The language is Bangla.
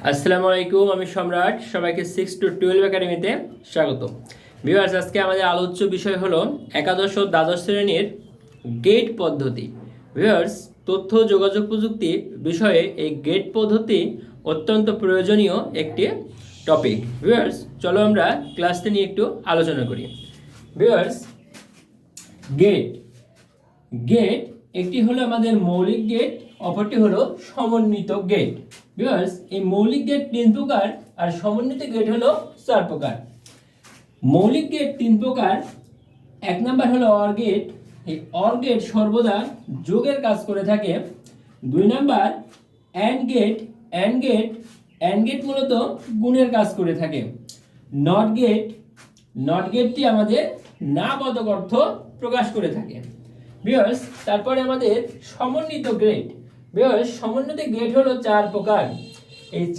আসসালামু আলাইকুম, আমি সম্রাট। সবাইকে 6 to 12 একাডেমিতে স্বাগত। ভিউয়ার্স, আজকে আমাদের আলোচ্য বিষয় হলো একাদশ ও দ্বাদশ শ্রেণীর গেট পদ্ধতি। ভিউয়ার্স, তথ্য ও যোগাযোগ প্রযুক্তি বিষয়ে এই গেট পদ্ধতি অত্যন্ত প্রয়োজনীয় একটি টপিক। ভিউয়ার্স, চলো আমরা ক্লাসটি নিয়ে একটু আলোচনা করি। ভিউয়ার্স, গেট গেট একটি হলো আমাদের মৌলিক গেট, অপরটি হলো সমন্বিত গেট। ভিউয়ার্স, এই মৌলিক গেট 3 প্রকার আর সমন্বিত গেট হলো 4 প্রকার। মৌলিক গেট 3 প্রকার। এক নাম্বার হলো অর গেট। এই অর গেট সর্বদা যোগের কাজ করে থাকে। 2 number AND gate. AND gate মূলত গুণের কাজ করে থাকে। নট গেট গেটটি আমাদের নাবোধক অর্থ প্রকাশ করে থাকে। ভিউয়ার্স, তারপরে আমাদের সমন্বিত গেট। ভিউয়ার্স, সমন্বিত গেট হলো 4 প্রকার। এই